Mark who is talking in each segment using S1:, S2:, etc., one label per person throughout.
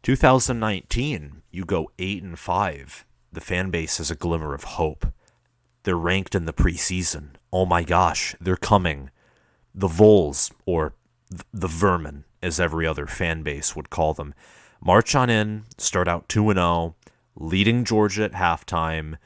S1: 2019, you go 8-5. The fan base has a glimmer of hope. They're ranked in the preseason. Oh my gosh, they're coming. The Vols, or the Vermin, as every other fan base would call them, march on in, start out 2-0, leading Georgia at halftime.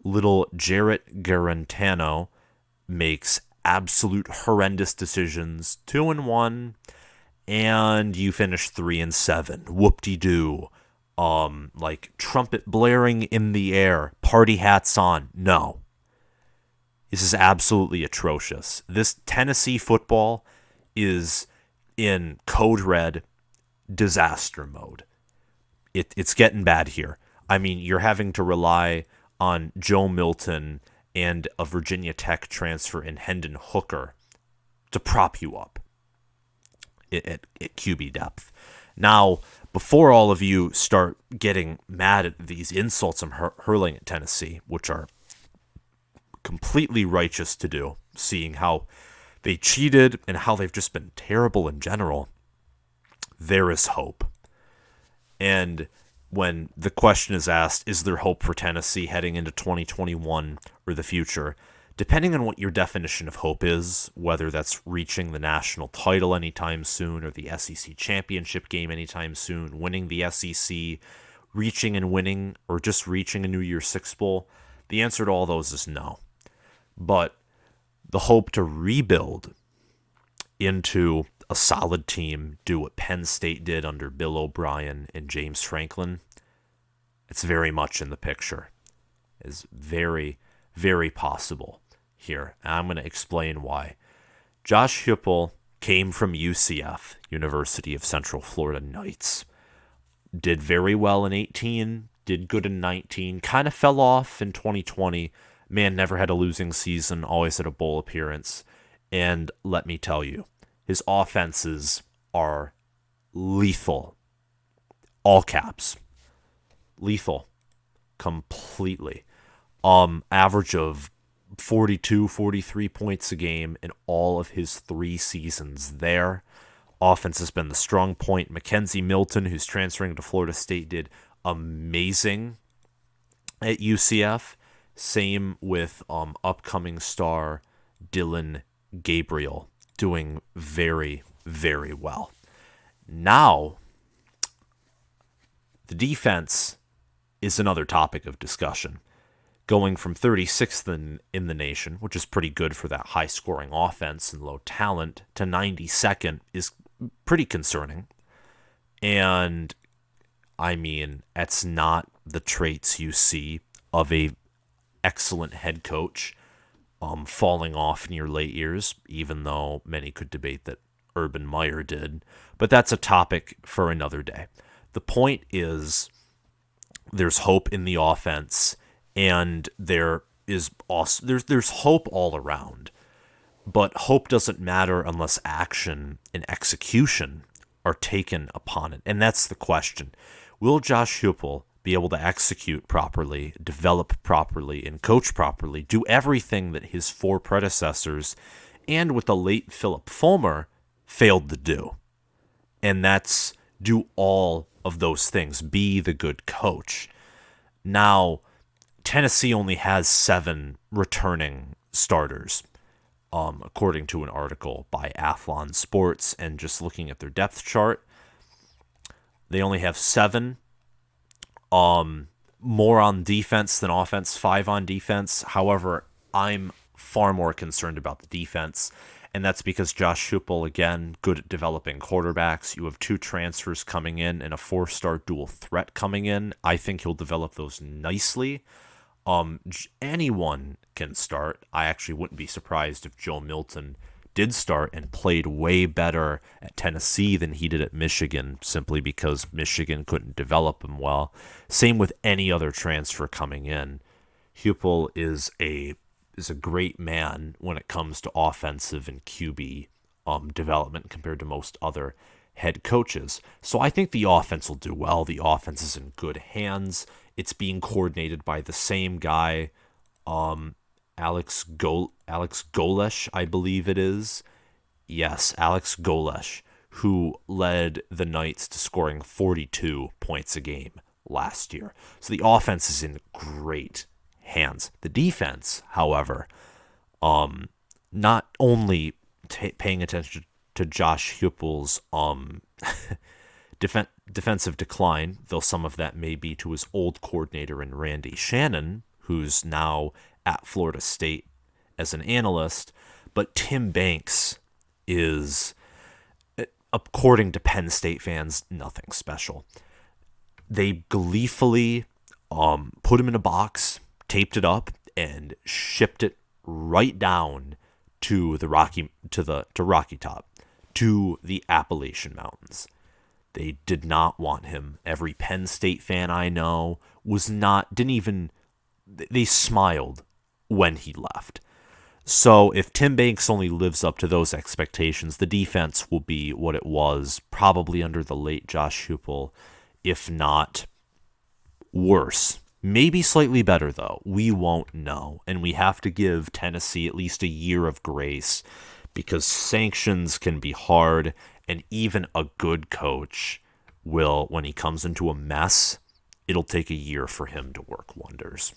S1: Little Jarrett Garantano makes absolute horrendous decisions, 2-1, and you finish 3-7. Whoop-de-doo. Like trumpet blaring in the air, party hats on. No. This is absolutely atrocious. This Tennessee football is in code red disaster mode. It's getting bad here. I mean, you're having to rely on Joe Milton and a Virginia Tech transfer in Hendon Hooker to prop you up at QB depth. Now, before all of you start getting mad at these insults I'm hurling at Tennessee, which are completely righteous to do, seeing how they cheated and how they've just been terrible in general, there is hope. And when the question is asked, is there hope for Tennessee heading into 2021 or the future? Depending on what your definition of hope is, whether that's reaching the national title anytime soon or the SEC championship game anytime soon, winning the SEC, reaching and winning, or just reaching a New Year's Six Bowl, the answer to all those is no. But the hope to rebuild into a solid team, do what Penn State did under Bill O'Brien and James Franklin, it's very much in the picture. It's very, very possible here. And I'm going to explain why. Josh Heupel came from UCF, University of Central Florida Knights. Did very well in 18, did good in 19, kind of fell off in 2020. Man never had a losing season, always had a bowl appearance. And let me tell you, his offenses are lethal. All caps. Lethal. Completely. Average of 42, 43 points a game in all of his 3 seasons there. Offense has been the strong point. Mackenzie Milton, who's transferring to Florida State, did amazing at UCF. Same with upcoming star Dylan Gabriel, doing very, very well. Now, the defense is another topic of discussion. Going from 36th in the nation, which is pretty good for that high-scoring offense and low talent, to 92nd is pretty concerning. And, I mean, that's not the traits you see of a excellent head coach falling off in your late years, even though many could debate that Urban Meyer did. But that's a topic for another day. The point is there's hope in the offense, and there is also there's hope all around. But hope doesn't matter unless action and execution are taken upon it. And that's the question. Will Josh Heupel be able to execute properly, develop properly, and coach properly, do everything that his 4 predecessors and with the late Philip Fulmer failed to do? And that's do all of those things, be the good coach. Now, Tennessee only has 7 returning starters, according to an article by Athlon Sports, and just looking at their depth chart, they only have 7. More on defense than offense, 5 on defense. However, I'm far more concerned about the defense, and that's because Josh Heupel, again, good at developing quarterbacks. You have 2 transfers coming in and a 4-star dual threat coming in. I think he'll develop those nicely. Anyone can start. I actually wouldn't be surprised if Joe Milton did start and played way better at Tennessee than he did at Michigan, simply because Michigan couldn't develop him well. Same with any other transfer coming in. Heupel is a great man when it comes to offensive and QB development compared to most other head coaches. So I think the offense will do well. The offense is in good hands. It's being coordinated by the same guy, Alex Golesh, I believe it is. Yes, Alex Golesh, who led the Knights to scoring 42 points a game last year. So the offense is in great hands. The defense, however, not only paying attention to Josh Heupel's defensive decline, though some of that may be to his old coordinator in Randy Shannon, who's now at Florida State as an analyst, but Tim Banks is, according to Penn State fans, nothing special. They gleefully put him in a box, taped it up, and shipped it right down to the Rocky Top, to the Appalachian Mountains. They did not want him. Every Penn State fan I know they smiled when he left. So if Tim Banks only lives up to those expectations, the defense will be what it was probably under the late Josh Heupel, if not worse. Maybe slightly better, though. We won't know. And we have to give Tennessee at least a year of grace, because sanctions can be hard, and even a good coach will, when he comes into a mess, it'll take a year for him to work wonders.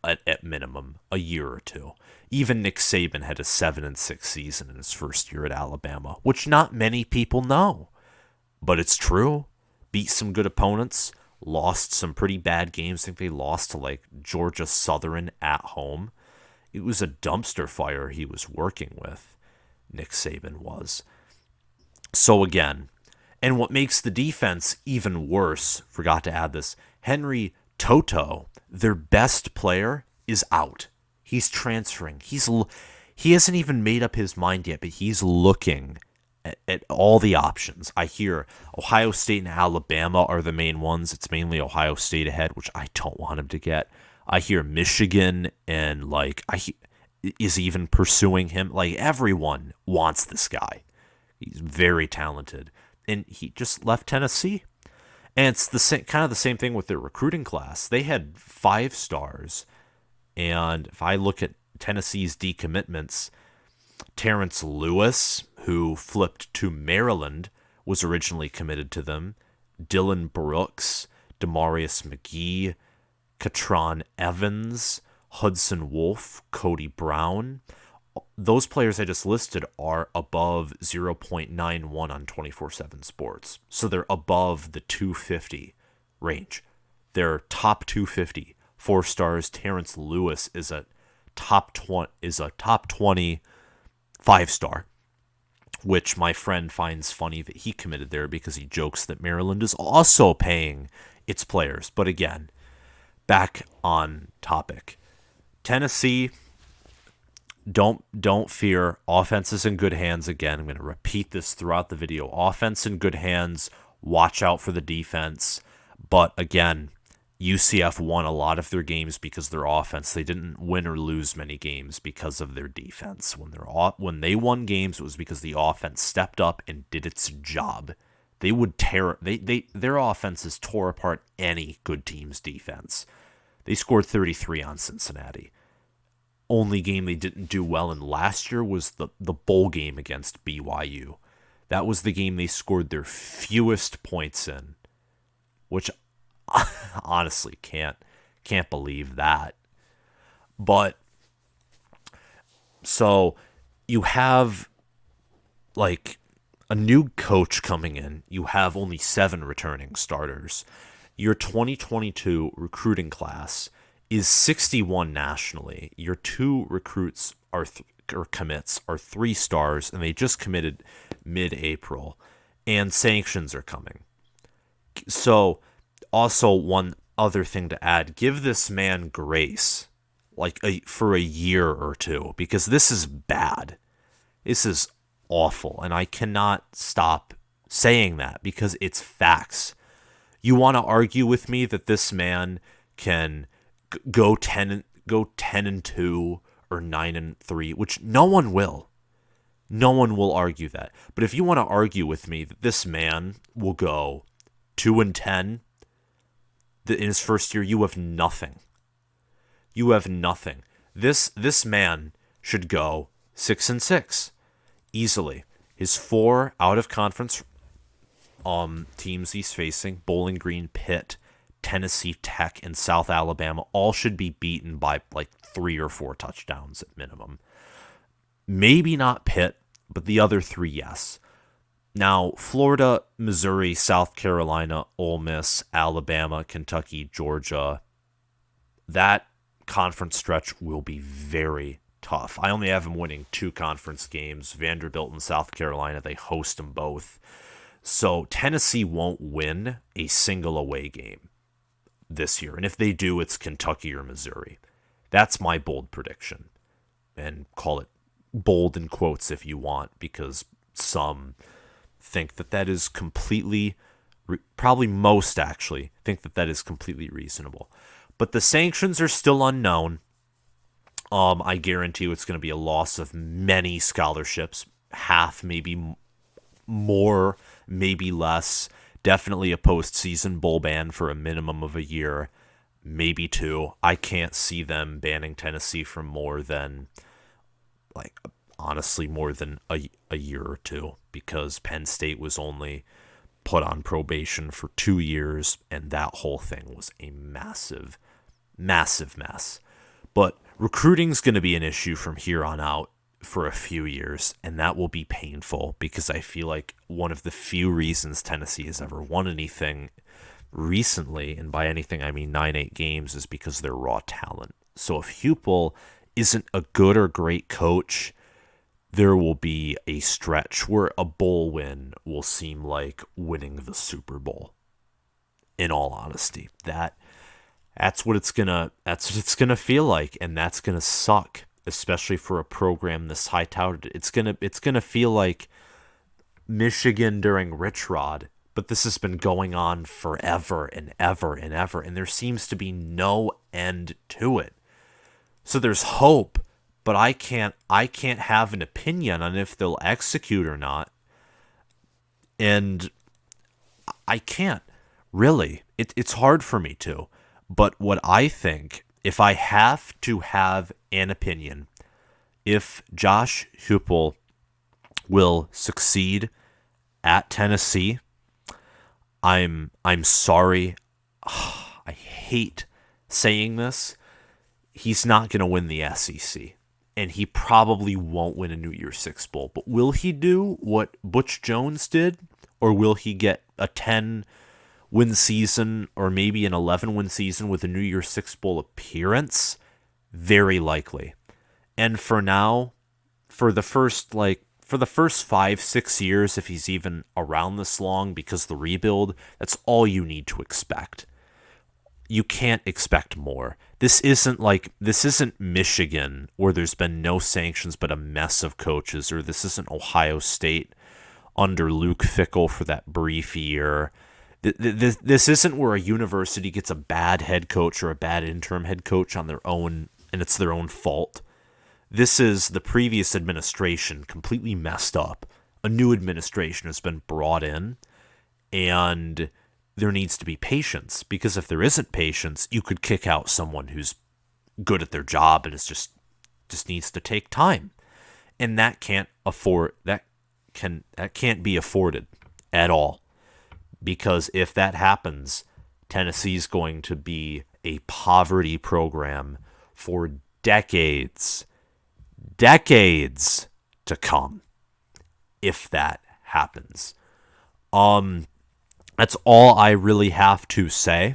S1: At minimum, a year or two. Even Nick Saban had a 7-6 season in his first year at Alabama, which not many people know. But it's true. Beat some good opponents, lost some pretty bad games. I think they lost to like Georgia Southern at home. It was a dumpster fire he was working with, Nick Saban was. So again, and what makes the defense even worse, forgot to add this, Henry Toto, their best player, is out. He's transferring. He hasn't even made up his mind yet, but he's looking at all the options. I hear Ohio State and Alabama are the main ones. It's mainly Ohio State ahead, which I don't want him to get. I hear Michigan and is even pursuing him. Like, everyone wants this guy. He's very talented, and he just left Tennessee. And it's the same thing with their recruiting class. They had 5 stars, and if I look at Tennessee's decommitments, Terrence Lewis, who flipped to Maryland, was originally committed to them. Dylan Brooks, Demarius McGee, Katron Evans, Hudson Wolf, Cody Brown. Those players I just listed are above 0.91 on 24/7 Sports. So they're above the 250 range. They're top 250. 4 stars. Terrence Lewis is a top 20 5-star, which my friend finds funny that he committed there because he jokes that Maryland is also paying its players. But again, back on topic. Tennessee, don't fear. Offense is in good hands again. I'm going to repeat this throughout the video. Offense in good hands. Watch out for the defense. But again, UCF won a lot of their games because of their offense. They didn't win or lose many games because of their defense. When they won games, it was because the offense stepped up and did its job. They would their offenses tore apart any good team's defense. They scored 33 on Cincinnati. Only game they didn't do well in last year was the bowl game against BYU. That was the game they scored their fewest points in, which honestly can't believe that. But so you have like a new coach coming in. You have only 7 returning starters. Your 2022 recruiting class is 61 nationally. Your 2 recruits or commits are 3 stars, and they just committed mid-April, and sanctions are coming. So also one other thing to add, give this man grace for a year or 2, because this is bad. This is awful, and I cannot stop saying that because it's facts. You want to argue with me that this man can go 10-2 or 9-3, which no one will. No one will argue that. But if you want to argue with me that this man will go 2-10 in his first year, you have nothing. You have nothing. This man should go 6-6 easily. His 4 out-of-conference teams he's facing, Bowling Green, Pitt, Tennessee Tech, and South Alabama, all should be beaten by like 3 or 4 touchdowns at minimum. Maybe not Pitt, but the other 3, yes. Now, Florida, Missouri, South Carolina, Ole Miss, Alabama, Kentucky, Georgia, that conference stretch will be very tough. I only have them winning 2 conference games. Vanderbilt and South Carolina, they host them both. So Tennessee won't win a single away game this year. And if they do, it's Kentucky or Missouri. That's my bold prediction. And call it bold in quotes if you want, because some think that is completely, probably most actually, think that is completely reasonable. But the sanctions are still unknown. I guarantee you it's going to be a loss of many scholarships, half, maybe more, maybe less. Definitely a postseason bowl ban for a minimum of a year, maybe 2. I can't see them banning Tennessee for more than, like, honestly, more than a year or 2, because Penn State was only put on probation for 2 years, and that whole thing was a massive, massive mess. But recruiting's going to be an issue from here on out for a few years, and that will be painful, because I feel like one of the few reasons Tennessee has ever won anything recently, and by anything I mean 9-8 games, is because of their raw talent. So if Heupel isn't a good or great coach, there will be a stretch where a bowl win will seem like winning the Super Bowl. In all honesty, that's what it's gonna feel like, and that's gonna suck, especially for a program this high touted. It's gonna feel like Michigan during Rich Rod, but this has been going on forever and ever and ever, and there seems to be no end to it. So there's hope, but I can't have an opinion on if they'll execute or not. And I can't, really. It's hard for me to. But what I think, if I have to have an opinion, if Josh Heupel will succeed at Tennessee, I'm sorry. I hate saying this. He's not going to win the SEC. And he probably won't win a New Year's Six Bowl. But will he do what Butch Jones did? Or will he get a 10-win season or maybe an 11-win season with a New Year's Six Bowl appearance? Very likely. And for now, for the first 5-6 years, if he's even around this long, because the rebuild, that's all you need to expect. You can't expect more. This isn't Michigan, where there's been no sanctions but a mess of coaches, or this isn't Ohio State under Luke Fickell for that brief year. This isn't where a university gets a bad head coach or a bad interim head coach on their own, and it's their own fault. This is the previous administration completely messed up. A new administration has been brought in, and there needs to be patience, because if there isn't patience, you could kick out someone who's good at their job and it's just needs to take time. And that can't be afforded at all. Because if that happens, Tennessee's going to be a poverty program for decades to come, if that happens. That's all I really have to say.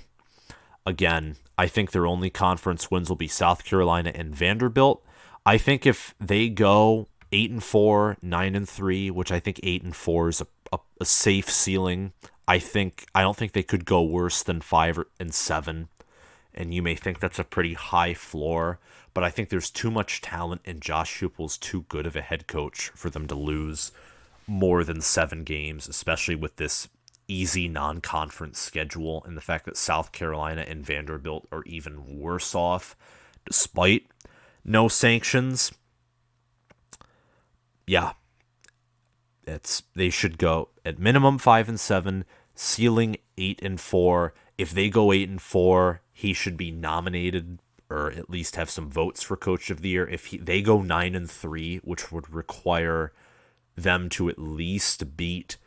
S1: Again, I think their only conference wins will be South Carolina and Vanderbilt. I think if they go 8-4, 9-3, which I think 8-4 is a safe ceiling. I don't think they could go worse than 5-7, and you may think that's a pretty high floor, but I think there's too much talent, and Josh Heupel's too good of a head coach for them to lose more than 7 games, especially with this easy non-conference schedule, and the fact that South Carolina and Vanderbilt are even worse off despite no sanctions. Yeah, they should go at minimum 5-7, ceiling 8-4. If they go 8-4, he should be nominated or at least have some votes for Coach of the Year. If they go 9-3, which would require them to at least beat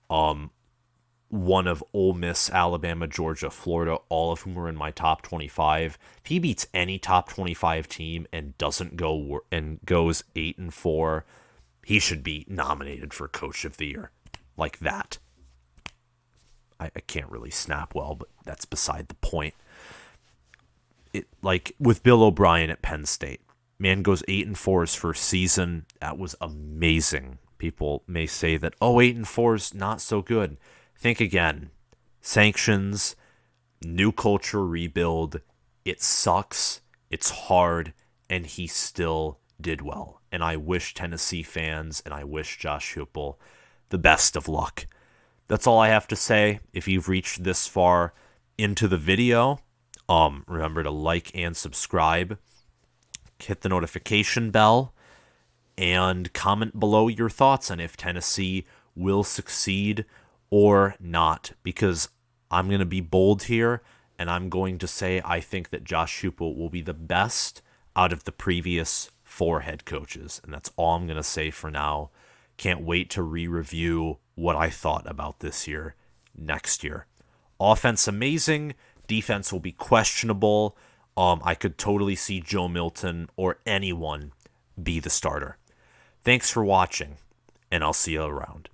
S1: one of Ole Miss, Alabama, Georgia, Florida, all of whom are in my top 25. If he beats any top 25 team and doesn't go and goes 8-4, he should be nominated for Coach of the Year. Like that. I can't really snap well, but that's beside the point. Like with Bill O'Brien at Penn State, man goes 8-4 his first season. That was amazing. People may say that 8-4 is not so good. Think again. Sanctions, new culture rebuild. It sucks. It's hard, and he still did well. And I wish Tennessee fans and I wish Josh Heupel the best of luck. That's all I have to say. If you've reached this far into the video, remember to like and subscribe. Hit the notification bell and comment below your thoughts on if Tennessee will succeed or not, because I'm going to be bold here and I'm going to say I think that Josh Heupel will be the best out of the previous 4 head coaches, and that's all I'm going to say for now. Can't wait to re-review what I thought about this year next year. Offense amazing, defense will be questionable. I could totally see Joe Milton or anyone be the starter. Thanks for watching, and I'll see you around.